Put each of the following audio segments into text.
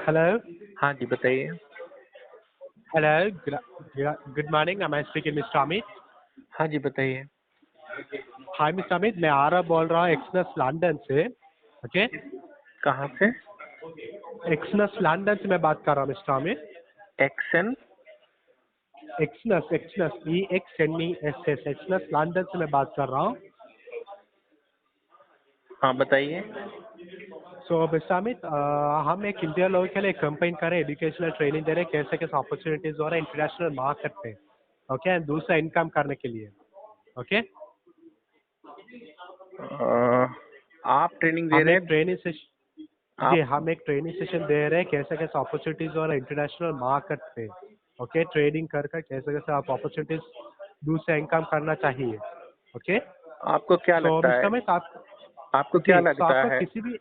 Hello. हाँ जी, बताइए। Hello. Good morning. Am I speaking Mr. Amit? हाँ जी, बताइए। Hi Mr. Amit. मैं आरव बोल रहा हूँ एक्सनस लंदन से. ओके. कहाँ से? एक्सनस लंदन से मैं बात कर रहा हूँ Mr Amit. Action? Exynos EXNESS Exynos London से मैं बात कर रहा हूँ. हाँ, बताइए। सो मिस्टर अमित, हम एक इंडिया लोगों के लिए कंपेन कर रहे हैं, एजुकेशनल ट्रेनिंग दे रहे हैं, कैसे कैसे अपॉर्चुनिटीज हो रहा है इंटरनेशनल मार्केट पे. ओके. दूसरा इनकम करने के लिए. ओके. आप ट्रेनिंग दे हम रहे एक हैं? ट्रेनिंग सेशन जी, आप हम एक ट्रेनिंग सेशन दे रहे हैं, कैसे कैसे अपॉर्चुनिटीज और इंटरनेशनल मार्केट पे. ओके. ट्रेडिंग कर कर कैसे कैसे आप अपॉर्चुनिटीज दूसरे इनकम करना चाहिए. ओके. आपको क्या सो लगता है? मिस्टर अमित, आप आपको क्या जी, सो लगता आपका है? किसी भी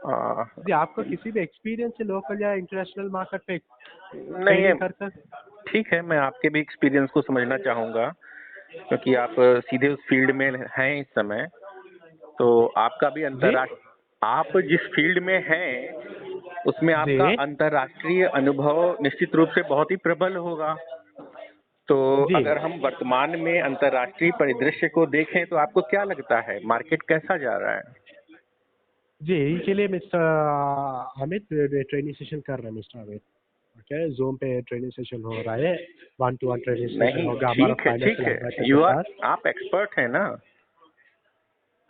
आ, जी, आपका किसी भी एक्सपीरियंस है लोकल या इंटरनेशनल मार्केट पे नहीं है। ट्रेडिंग कर कर. ठीक है, मैं आपके भी एक्सपीरियंस को समझना चाहूँगा, क्योंकि आप सीधे उस फील्ड में हैं इस समय। तो आपका भी जी अंतर्राष्ट्रीय, आप जिस फील्ड में हैं, उसमें आपका जी अंतर्राष्ट्रीय अनुभव निश्चित रूप से बहुत ही प्रबल होगा। तो जी अगर हम वर्तमान में अंतर्राष्ट्रीय परिदृश्य को देखें तो आपको क्या लगता है, मार्केट कैसा जा रहा है? जी, के लिए मिस्टर अमित ट्रेनिंग सेशन कर रहे हैं मिस्टर अमित. ओके. जूम पे ट्रेनिंग सेशन हो रहा है. 1-to-1 ट्रेनिंग सेशन नहीं, होगा हमारा ठीक है, ठीक फाइनेंशियल है। एडवाइजर के यू आर, साथ. आप एक्सपर्ट हैं ना?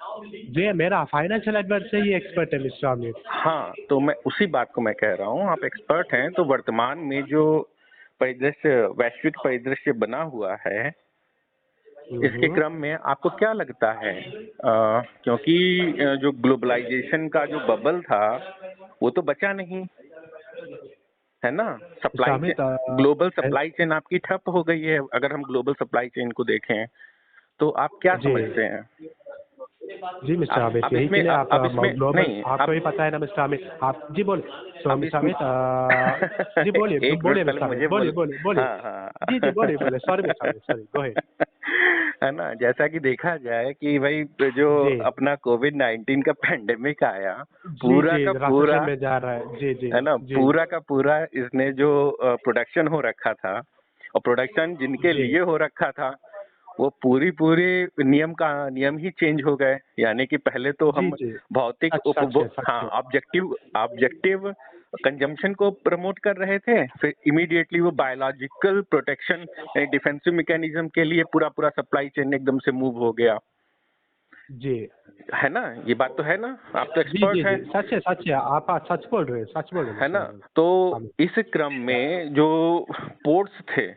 जी, मेरा फाइनेंशियल एडवाइजर से ही एक्सपर्ट है मिस्टर अमित. हाँ, तो मैं उसी बात को मैं कह रहा हूँ, आप एक्सपर्ट हैं। तो वर्तमान में जो परिदृश्य, वैश्विक परिदृश्य बना हुआ है, इसके हम्म. क्रम में आपको क्या लगता है? क्योंकि जो ग्लोबलाइजेशन का जो बबल था, वो तो बचा नहीं, है ना? Mister supply chain, Amit, global supply chain आपकी ठप हो गई है। अगर हम ग्लोबल सप्लाई चेन को देखें, तो आप क्या जी समझते हैं? जी मिस्टर अब अमित, अब यही इसमें के लिए आप अब इसमें ग्लोबल, नहीं, आपको अब ही पता है ना मिस्टर अमित. आप जी बोलिए. सो अब मिस्टर इसमें अमित, जी बोलिए एक मिनट बोलिए पहले मिस्टर अमित, मुझे बोलिए बोल। बोलिए बोलिए. हाँ, हाँ। जी जी बोलिए बोलिए. Sorry mister Amit, sorry. Go ahead. है ना, जैसा कि देखा जाए कि भाई जो जी अपना कोविड-19 का पैंडेमिक आया, जी पूरा जी, का राशन पूरा, में जा रहा है. जी जी है ना, जी पूरा का पूरा इसने जो प्रोडक्शन हो रखा था, और प्रोडक्शन जिनके जी लिए हो रखा था, वो पूरी पूरी नियम ही चेंज हो गए। यानी कि पहले तो जी हम जी. भौतिक सच सच है, उपभोग, सच हाँ, है. ऑब्जेक्टिव ऑब्जेक्टिव कंजम्पशन को प्रमोट कर रहे थे, फिर इमीडिएटली वो बायोलॉजिकल प्रोटेक्शन, डिफेंसिव मैकेनिज्म के लिए पूरा पूरा सप्लाई चेन एकदम से मूव हो गया, जी है ना? ये बात तो है ना? आप तो जी जी एक्सपर्ट हैं, जी. सच है. आप सच बोल रहे हैं, सच बोल रहे हैं है मिस्टर ना? अमित. तो अमित. इस क्रम में जो पोर्ट्स थे,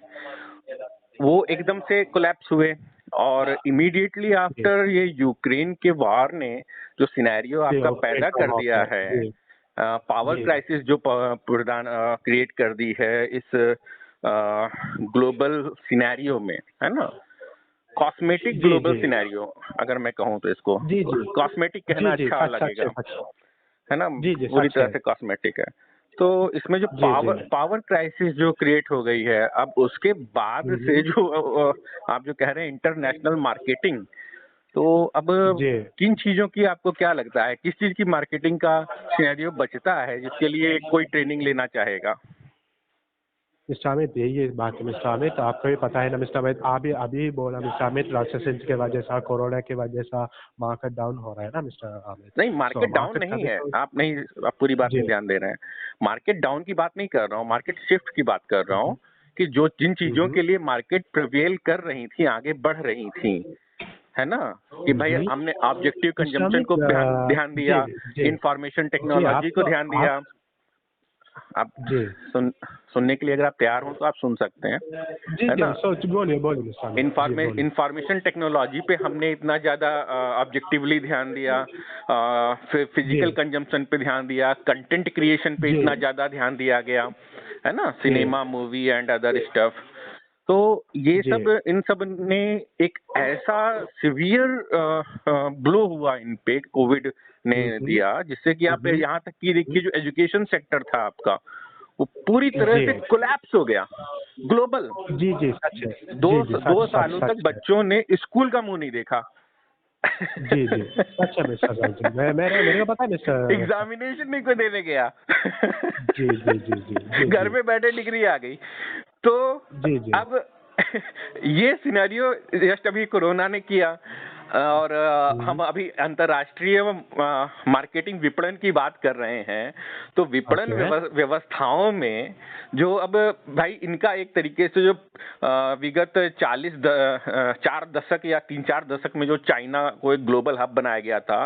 वो एकदम से कोलैप्स हुए, और इमीडिएटली जी आफ्टर ये यूक्रेन के वार ने जो सिनेरियो जी. आपका ओके. पैदा कर दिया है, जी पावर जी क्राइसिस जो प्रदान क्रिएट कर दी है इस ग्लोबल सिनेरियो में, है ना? कॉस्मेटिक जी ग्लोबल जी सिनेरियो, अगर मैं कहूँ तो इसको जी जी कॉस्मेटिक कहना जी जी. अच्छा सच है, लगेगा, सच है. है ना? जी जी, पूरी सच तरह है. से कॉस्मेटिक है। तो इसमें जो जी जी. पावर क्राइसिस जो क्रिएट हो गई है, अब उसके बाद से हम्म. जो आप जो कह रहे हैं इंटरनेशनल मार्केटिंग, तो अब जी किन चीजों की, आपको क्या लगता है, किस चीज की मार्केटिंग का सिनेरियो बचता है जिसके लिए कोई ट्रेनिंग लेना चाहेगा? मिस्टर अमित, यही बात है मिस्टर अमित. आपको भी पता है ना मिस्टर अमित, अभी अभी बोला मिस्टर अमित, राक्षसेंस के वजह से, कोरोना की वजह से मार्केट डाउन हो रहा है ना मिस्टर अमित. नहीं, सो मार्केट डाउन मार्केट नहीं कभी है, तो आप नहीं, आप पूरी बात जी. नहीं ध्यान दे रहे हैं। मार्केट डाउन की बात नहीं कर रहा हूँ, मार्केट शिफ्ट की बात कर रहा हूँ, कि जो जिन चीजों हम्म. के लिए मार्केट प्रिवेल कर रही थी, आगे बढ़ रही थी, है ना, कि भाई हमने ऑब्जेक्टिव मिस्टर कंजम्पशन अमित, को ध्यान जी दिया, जी इंफॉर्मेशन जी. टेक्नोलॉजी को ध्यान आप दिया। आप जी सुनने के लिए अगर आप तैयार हो तो आप सुन सकते हैं, जी है जी. ना? बोलिए बोलिए मिस्टर अमित, जी बोलिए. इंफॉर्मेशन टेक्नोलॉजी पे हमने इतना ज्यादा ऑब्जेक्टिवली ध्यान दिया, फिर जी फिजिकल कंजम्पशन पे ध्यान दिया, कंटेंट क्रिएशन पे जी इतना ज्यादा ध्यान दिया गया, है ना, Zee Cinema, movie and other stuff. तो ये जी सब, इन सब ने एक ऐसा सिवियर ब्लो हुआ इन पे, कोविड ने हम्म. दिया, जिससे कि आप हम्म. यहाँ तक कि देखिए, जो एजुकेशन सेक्टर था आपका, वो पूरी तरह जी से कोलैप्स हो गया, ग्लोबल। जी जी. सच है. दो जी जी. दो सच सच सालों तक सच है. बच्चों ने स्कूल का मुंह नहीं देखा, जी जी, सच है मिस्टर सचिन, मैं मेरे को पता है मिस्टर। एग्जामिनेशन नहीं को देने गया। जी जी जी जी जी घर जी में बैठे डिग्री आ गई। तो जी जी अब ये सिनेरियो जस्ट अभी कोरोना ने किया, और हम अभी अंतर्राष्ट्रीय मार्केटिंग विपणन की बात कर रहे हैं। तो विपणन ओके व्यवस्थाओं में जो अब भाई इनका एक तरीके से जो विगत 4 दशक या 3-4 दशक में जो चाइना को एक ग्लोबल हब बनाया गया था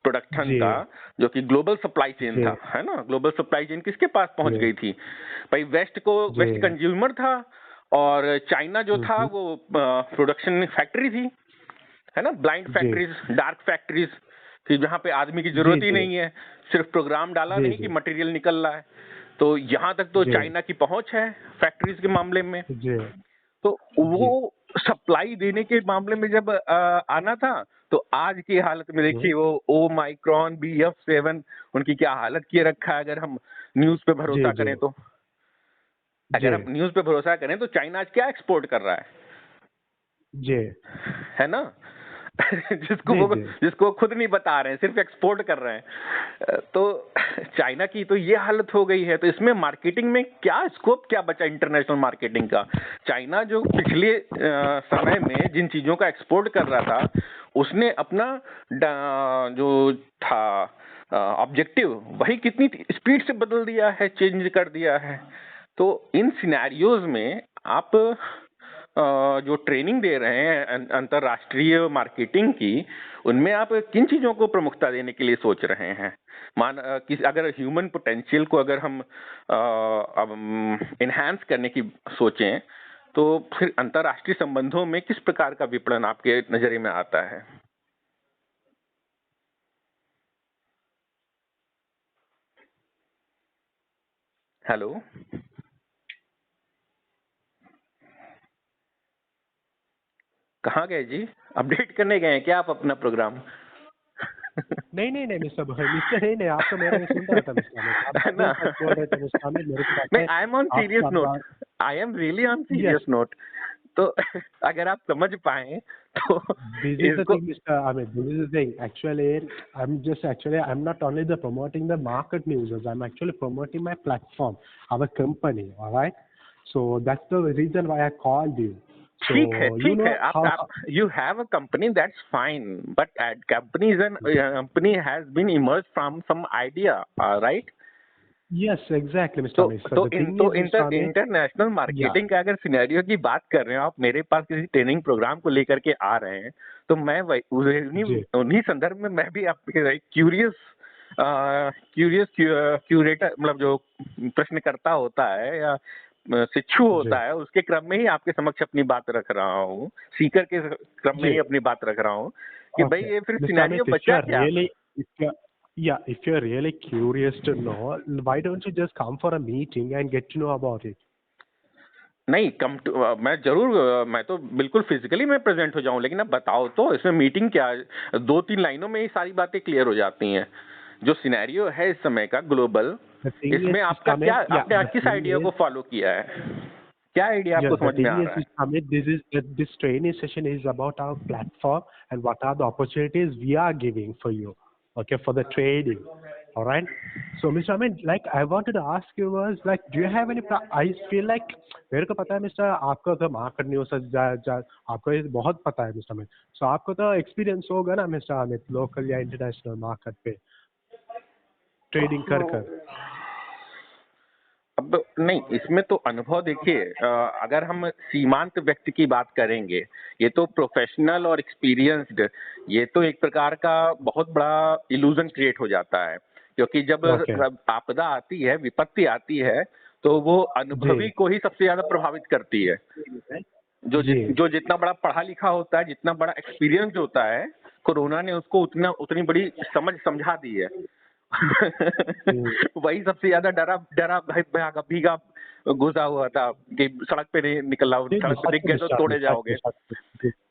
प्रोडक्शन जी का, जो कि ग्लोबल सप्लाई चेन जी था, है ना। ग्लोबल सप्लाई चेन किसके पास पहुंच जी गई थी भाई? जी वेस्ट कंज्यूमर था, और चाइना जो था हम्म, वो प्रोडक्शन फैक्ट्री थी, है ना। ब्लाइंड जी फैक्ट्रीज, डार्क फैक्ट्रीज, कि जहाँ पे आदमी की जी जरूरत ही जी नहीं है, सिर्फ प्रोग्राम डाला जी नहीं कि जी मटेरियल निकल रहा है। तो यहाँ तक तो जी चाइना की पहुंच है फैक्ट्रीज के मामले में। जी तो जी वो सप्लाई देने के मामले में जब आना था, तो आज की हालत में हम्म, देखिए वो ओ माइक्रॉन BF7 उनकी क्या हालत किए रखा है। अगर हम न्यूज पे जी भरोसा जी करें तो, जी अगर हम न्यूज पे भरोसा करें तो चाइना आज क्या एक्सपोर्ट कर रहा जी है ना। जिसको जी वो जी जिसको खुद नहीं बता रहे हैं, सिर्फ एक्सपोर्ट कर रहे हैं। तो चाइना की तो ये हालत हो गई है। तो इसमें मार्केटिंग में क्या स्कोप क्या बचा इंटरनेशनल मार्केटिंग का? चाइना जो पिछले समय में जिन चीजों का एक्सपोर्ट कर रहा था, उसने अपना जो था ऑब्जेक्टिव, वही कितनी स्पीड से बदल दिया है, चेंज कर दिया है। तो इन सिनेरियोज में आप जो ट्रेनिंग दे रहे हैं अंतरराष्ट्रीय मार्केटिंग की, उनमें आप किन चीजों को प्रमुखता देने के लिए सोच रहे हैं? अगर ह्यूमन पोटेंशियल को अगर हम इनहांस करने की सोचें, तो फिर अंतरराष्ट्रीय संबंधों में किस प्रकार का विपणन आपके नजरिए में आता है? हेलो, कहाँ गए जी? अपडेट करने गए हैं क्या आप अपना प्रोग्राम? नहीं नहीं नहीं मिस्टर मिस्टर नहीं नहीं, आप तो मेरा नहीं सुन रहा था मिस्टर अमित, आप है ना। एकदम सच बोल रहे थे मिस्टर अमित, मेरे को पता नहीं, है। आई एम ऑन आप सीरियस सब note. I am really on yes, serious note. तो अगर आप समझ पाए तो this is the इसको, thing, Mr. Amit. This is the thing. Actually, I'm not only the promoting the market news. I'm actually promoting my platform, our company. All right. So that's the reason why I called you. ठीक है, So you ठीक है। know how. आप you have a company, that's fine, but company has been emerge from some idea, right. Yes, exactly, Mr. तो Amit. So the thing तो is, Mr. Amit. International Yeah. Marketing का अगर scenario की बात कर रहे हो, आप मेरे पास किसी ट्रेनिंग प्रोग्राम को लेकर के आ रहे हैं, तो मैं उन्हीं जी उन्हीं संदर्भ में मैं भी आपके क्यूरियस क्यूरियस क्यूरेटर, मतलब जो प्रश्नकर्ता होता है या शिक्षु जी होता है, उसके क्रम में ही आपके समक्ष अपनी बात रख रहा हूँ, सीकर के क्रम में ही जी. अपनी बात रख रहा हूँ कि भाई Okay, ये फिर Mr. सिनेरियो Amit, if बचा you're क्या? really, if you're, yeah, if you're really curious to know, why don't you just come for a meeting and get to know about it? नहीं, मैं जरूर, मैं तो बिल्कुल फिजिकली मैं प्रेजेंट हो जाऊं, लेकिन अब बताओ तो इसमें मीटिंग क्या है? 2-3 लाइनों में ही सारी बातें क्लियर हो जाती हैं। जो सिनेरियो है इस समय का ग्लोबल, The thing is, इसमें Mr. आपका क्या, Amit, yeah, आपने the किस thing आइडिया is, को फॉलो किया है? क्या आइडिया yeah, आपको the समझ में thing आ is, रहा है? Mr. Amit, this training session is about our platform and what are the opportunities we are giving for you, okay, for the trading. All right. So, Mr. Amit, like I wanted to ask you was like, do you have any? I feel like मेरे को पता है mister, आपको तो market news आपको ये बहुत पता है मिस्टर अमित, सो आपको तो एक्सपीरियंस होगा ना मिस्टर अमित, लोकल या इंटरनेशनल मार्केट पे ट्रेडिंग कर कर। अब नहीं, इसमें तो अनुभव देखिए, अगर हम सीमांत व्यक्ति की बात करेंगे, ये तो प्रोफेशनल और एक्सपीरियंस्ड, ये तो एक प्रकार का बहुत बड़ा इल्यूजन क्रिएट हो जाता है, क्योंकि जब ओके आपदा आती है, विपत्ति आती है, तो वो जी अनुभवी को ही सबसे ज्यादा प्रभावित करती है। जी जो जितना बड़ा पढ़ा लिखा होता है, जितना बड़ा एक्सपीरियंस होता है, कोरोना ने उसको उतनी बड़ी समझा दी है। हम्म, वही सबसे ज्यादा डरा डरा भीगा घुसा हुआ था कि सड़क पे नहीं निकलना, सड़क पे दिख गए तो तोड़े जाओगे,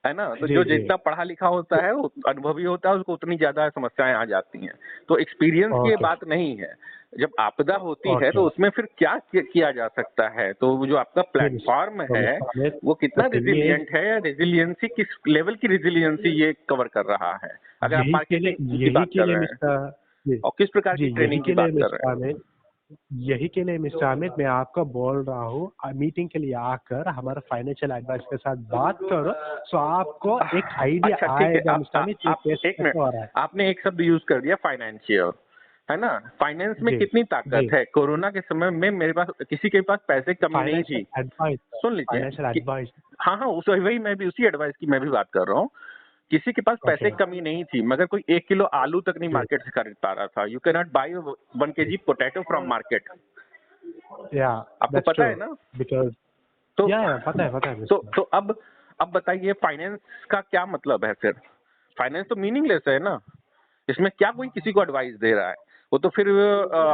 है ना। तो जो जितना पढ़ा लिखा होता है, वो अनुभवी होता है, उसको उतनी ज्यादा समस्याएं आ जाती हैं। तो एक्सपीरियंस की ये बात नहीं है। जब आपदा होती है तो उसमें फिर क्या किया जा सकता है, तो जो आपका प्लेटफॉर्म है वो कितना रेजिलियंट है, या रेजिलियंसी किस लेवल की रेजिलियंसी ये कवर कर रहा है, अगर आप मार्केटिंग की बात कर रहे हैं, और किस प्रकार की ट्रेनिंग की बात कर रहे हैं। यही के लिए मिस्टर अमित मैं आपको बोल रहा हूँ, मीटिंग के लिए आकर हमारा फाइनेंशियल एडवाइस के साथ बात करो, सो आपको एक आइडिया अच्छा, ठीक आएगा। है। मिस्टर अमित, एक मिनट, आपने एक शब्द यूज कर दिया, फाइनेंशियल, है ना। फाइनेंस में कितनी ताकत है। कोरोना के समय में मेरे पास किसी के पास पैसे कमी नहीं थी। सुन लीजिए, हाँ हाँ, वही मैं भी उसी एडवाइस की मैं भी बात कर रहा हूँ। किसी के पास पैसे कमी नहीं थी, मगर कोई 1 किलो आलू तक नहीं मार्केट से खरीद पा रहा था। You can not by 1 kg potato from market. आपको पता है ना। तो पता है। तो अब बताइए, फाइनेंस का क्या मतलब है फिर। फाइनेंस तो मीनिंगलेस है ना। इसमें क्या कोई किसी को एडवाइस दे रहा है। वो तो फिर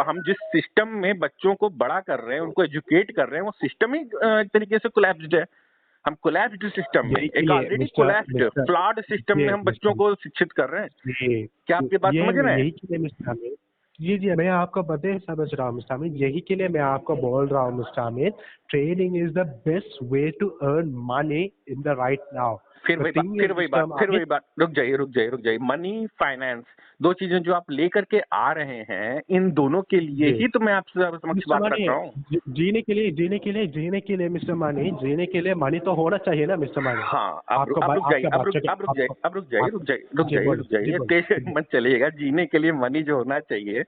हम जिस सिस्टम में बच्चों को बड़ा कर रहे हैं, उनको एजुकेट कर रहे हैं, वो सिस्टम ही एक तरीके से कोलैप्स्ड है। हम कोलैप्स्ड सिस्टम में, एक ऑलरेडी कोलैप्स्ड फ्लॉड सिस्टम में हम बच्चों को शिक्षित कर रहे हैं। क्या आप ये बात समझ रहे हैं। यही के लिए मिस्टर अमित, जी मैं आपको बता समझ रहा हूँ मिस्टर अमित। यही के लिए मैं आपको बोल रहा हूँ Mr Amit, training is the best way to earn money in the right now. फिर वही बात, रुक जाइए। मनी, फाइनेंस, दो चीजें जो आप लेकर के आ रहे हैं, इन दोनों के लिए ही तो मैं आपसे समक्ष बात रख रहा हूँ। जीने के लिए मिस्टर मानी, जीने के लिए मनी तो होना चाहिए ना मिस्टर मानी। हाँ, अब रुक जाइए, तेज मत चलिएगा। जीने के लिए मनी जो होना चाहिए,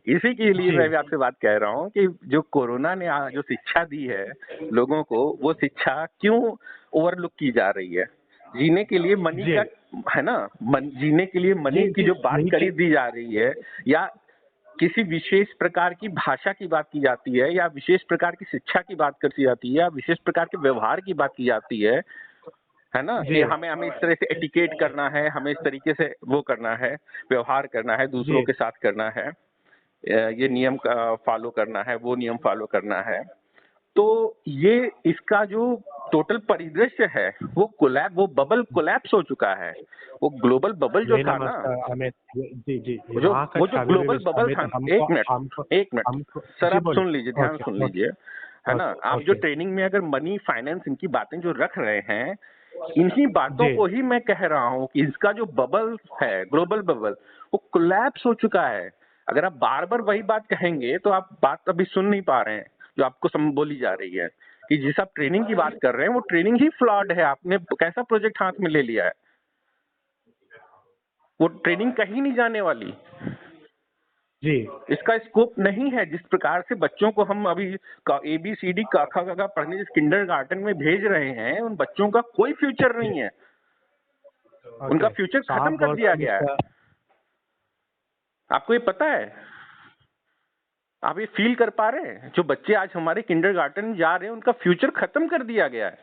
इसी के लिए मैं भी आपसे बात कह रहा हूँ कि जो कोरोना ने जो शिक्षा दी है लोगों को, वो शिक्षा क्यों ओवरलुक की जा रही है। जीने के लिए मनी का, है ना, जीने के लिए मनी की जो बात करी दी जा रही है, या किसी विशेष प्रकार की भाषा की बात की जाती है, या विशेष प्रकार की शिक्षा की बात की जाती है, या विशेष प्रकार के व्यवहार की बात की जाती है ना, कि हमें इस तरह से एटिकेट करना है, हमें इस तरीके से वो करना है, व्यवहार करना है, दूसरों के साथ करना है, ये नियम फॉलो करना है, वो नियम फॉलो करना है। तो ये इसका जो टोटल परिदृश्य है, वो बबल कोलैप्स हो चुका है। वो ग्लोबल बबल जो था ना, वो जो ग्लोबल बबल था। एक मिनट सर, आप सुन लीजिए, ध्यान सुन लीजिए, है ना। आप जो ट्रेनिंग में अगर मनी, फाइनेंस, इनकी बातें जो रख रहे हैं, इन्हीं बातों को ही मैं कह रहा हूँ कि इसका जो बबल है, ग्लोबल बबल, वो कोलैप्स हो चुका है। अगर आप बार बार वही बात कहेंगे तो आप बात अभी सुन नहीं पा रहे हैं जो आपको बोली जा रही है, कि जिस आप ट्रेनिंग की बात कर रहे हैं वो ट्रेनिंग ही फ्लॉड है। आपने कैसा प्रोजेक्ट हाथ में ले लिया है, वो ट्रेनिंग कहीं नहीं जाने वाली जी। इसका स्कोप नहीं है। जिस प्रकार से बच्चों को हम अभी ABCD क ख ग पढ़ने जिस किंडरगार्टन में भेज रहे हैं, उन बच्चों का कोई फ्यूचर नहीं है। उनका फ्यूचर खत्म कर दिया गया है। आपको ये पता है, आप ये फील कर पा रहे हैं। जो बच्चे आज हमारे किंडरगार्टन जा रहे हैं, उनका फ्यूचर खत्म कर दिया गया है।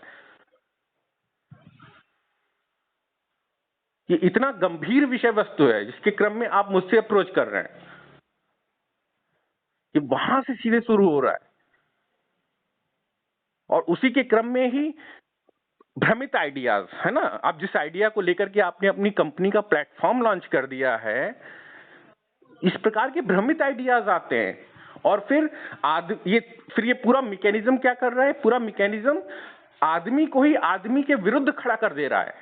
ये इतना गंभीर विषय वस्तु है जिसके क्रम में आप मुझसे अप्रोच कर रहे हैं। ये वहां से सीधे शुरू हो रहा है, और उसी के क्रम में ही भ्रमित आइडियाज, है ना। आप जिस आइडिया को लेकर के आपने अपनी कंपनी का प्लेटफॉर्म लॉन्च कर दिया है, इस प्रकार के भ्रमित आइडियाज आते हैं, और फिर ये पूरा मैकेनिज्म क्या कर रहा है। पूरा मैकेनिज्म आदमी को ही आदमी के विरुद्ध खड़ा कर दे रहा है,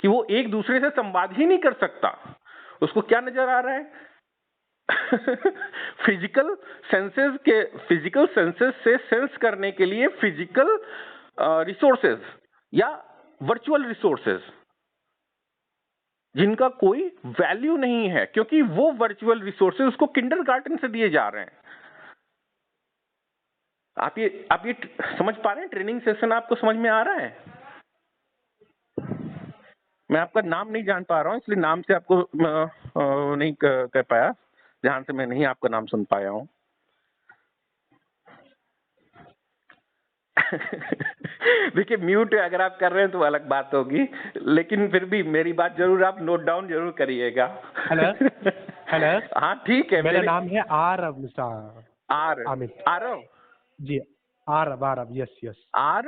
कि वो एक दूसरे से संवाद ही नहीं कर सकता। उसको क्या नजर आ रहा है फिजिकल सेंसेस से सेंस करने के लिए फिजिकल रिसोर्सेज या वर्चुअल रिसोर्सेज, जिनका कोई वैल्यू नहीं है, क्योंकि वो वर्चुअल रिसोर्सेज उसको किंडरगार्टन से दिए जा रहे हैं। आप ये समझ पा रहे हैं। ट्रेनिंग सेशन आपको समझ में आ रहा है। मैं आपका नाम नहीं जान पा रहा हूं, इसलिए नाम से आपको नहीं कह पाया, ध्यान से मैं नहीं आपका नाम सुन पाया हूं। देखिए, म्यूट अगर आप कर रहे हैं तो अलग बात होगी, लेकिन फिर भी मेरी बात जरूर आप नोट डाउन जरूर करिएगा। हेलो हाँ ठीक है। मेरा नाम है आरव आरव जी। Arab. Yes, yes. R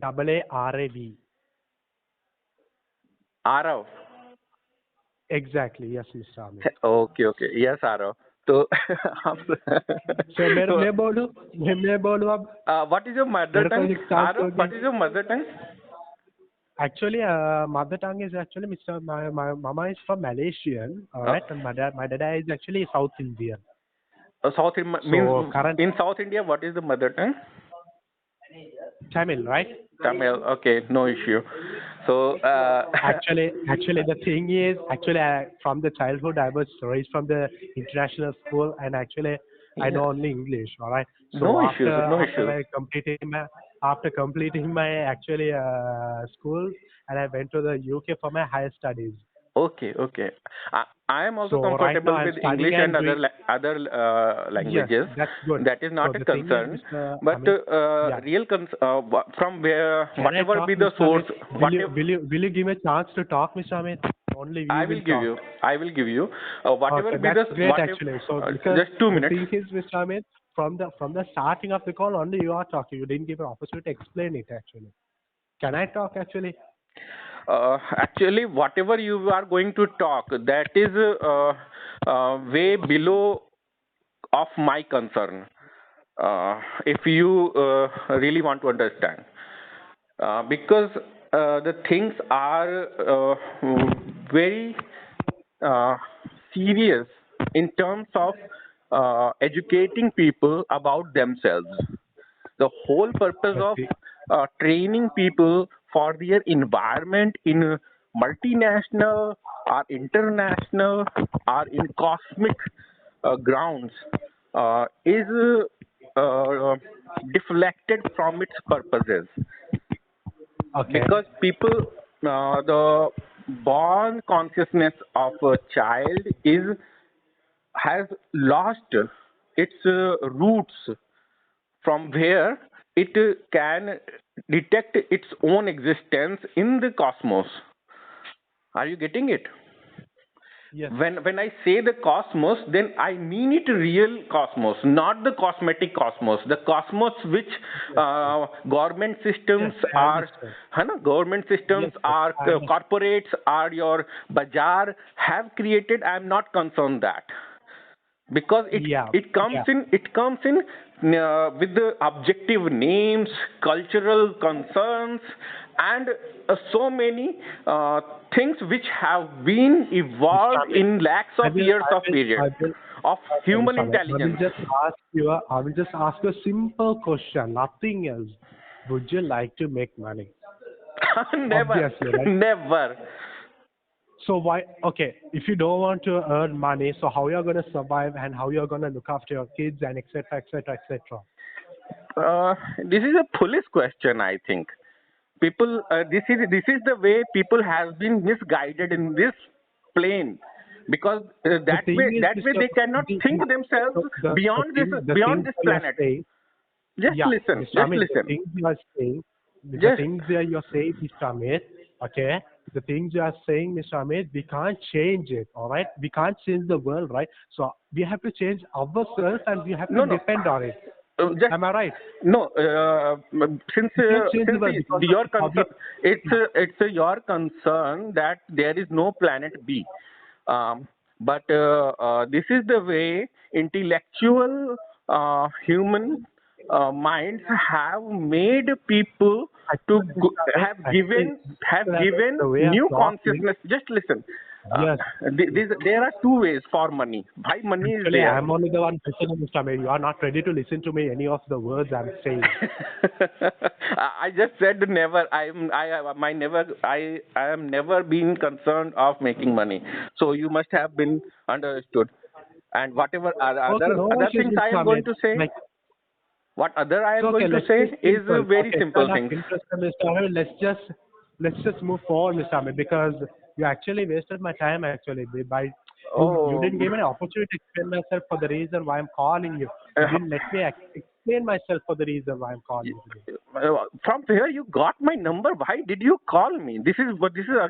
AARAB. Arav. Exactly. Yes, Mr. Amit. Okay, okay. Yes, Arav. तो So मैं तो मैं बोलूँ अब what is your mother मेरे को tongue? एक चांस Arav, दोगे? what is your mother tongue? Actually, mother tongue is actually Mr. My mama is from Malaysian, all Uh, right, and my dad is actually South Indian. South means So current in South India, what is the mother tongue? Tamil, right? Tamil. Okay, no issue. So Actually, the thing is, from the childhood, I was raised from the international school, and actually, I yeah, know only English. All right. So no issues, no after issues. I completing my actually school, and I went to the UK for my higher studies. Okay, okay. I am also So right now, comfortable I'm with studying English and and doing. other Yes, languages. that's good. That is So not a the thing is, concern. Mr. But Amit, yeah. from where, Can I whatever talk, be the Mr. source, Amit? whatever Will you give me a chance to talk, Mr. Amit? Only I you will will give talk. you, I will give you, whatever Okay, be that's the great whatever. actually. So because Just two the minutes. thing is, Mr. Amit, from the starting of the call, only you are talking. You didn't give an opportunity to explain it actually. Can I talk actually? Actually, whatever you are going to talk, that is way below of my concern. If you really want to understand, because the things are very uh, serious in terms of educating people about themselves. The whole purpose of Okay. training people for their environment in multinational or international or in cosmic grounds is deflected from its purposes, Okay. because people the born consciousness of a child is has lost its roots from where it can detect its own existence in the cosmos. Are you getting it? Yes. When I say the cosmos, then I mean it real cosmos, not the cosmetic cosmos. The cosmos which Yes. government Yes. systems I are, understand. है ना? Government systems Yes. Yes. are I understand. corporates are your bazaar have created. I am not concerned that, because Yeah. Yeah. it comes in with the objective names, cultural concerns, and so many things which have been Mr. evolved Amit, in lakhs of years of period I will. of Okay, human Mr. Amit. intelligence. I will just ask you a simple question, nothing else. Would you like to make money? Never, Obviously, right? never. So why? Okay, if you don't want to earn money, so how you're gonna survive and how you're gonna look after your kids and etc. etc. etc. This is a foolish question, I think. People, this is the way people have been misguided in this plane, because The thing is, that way Mr. they cannot think themselves So beyond the beyond things this that you're planet. saying, Just yeah, listen, Mr. just Amit, listen. the Just things that you're saying, Mr. Amit, okay, the things you are saying, Mr. Amit, we can't change it, all right? We can't change the world, right? So we have to change ourselves and we have to no, no. depend on it. Just Am I right? no. We can change the Since world because of your how we. concern, it's your concern that there is no planet B. But this is the way intellectual human minds have made people to Actually, Mr. Amit, have Mr. Amit, given the way I'm new talking, consciousness. Just listen. yes. There are two ways for money. Why money is Actually, there? I'm only the one listening, Mr. Amit. You are not ready to listen to me, any of the words I'm saying. I just said never. I am never been concerned of making money. So you must have been understood. And whatever Okay, no other issues, things I Mr. am going Amit. to say, Like, what other I am so okay, going to let's say be is simple. very Okay, simple kind of things. interested, Mr. Amit. Let's just move forward, Mr. Amit, because you actually wasted my time actually by you Oh, didn't give me an opportunity to explain myself for the reason why I'm calling you. You uh, didn't let me explain myself for the reason why I'm calling you today. from where you got my number? Why did you call me? This is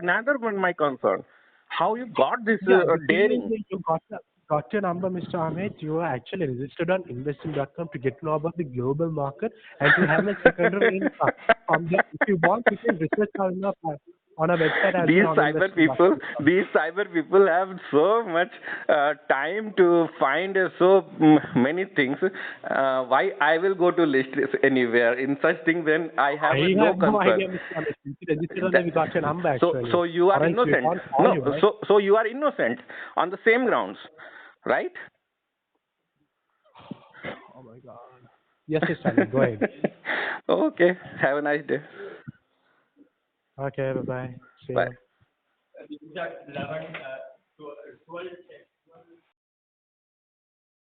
another one my concern. How you got this Yeah, the thing is daring? that you got that. got your number, Mr. Amit. You are actually registered on investing.com to get to know about the global market and to have a secondary income. From there, if you want, you can research on a website as these well on cyber people investing.com. these cyber people have so much time to find so many things. Why I will go to list anywhere in such thing when I have I no have no concern. idea, Mr. Amit. Since you registered on That- we got your number so actually. so you are Or else we innocent. can't call No, you, right? so you are innocent on the same grounds, right? Oh my God. Yes, Mr. Amit, go ahead. Okay, have a nice day. Okay, bye-bye. See Bye. you.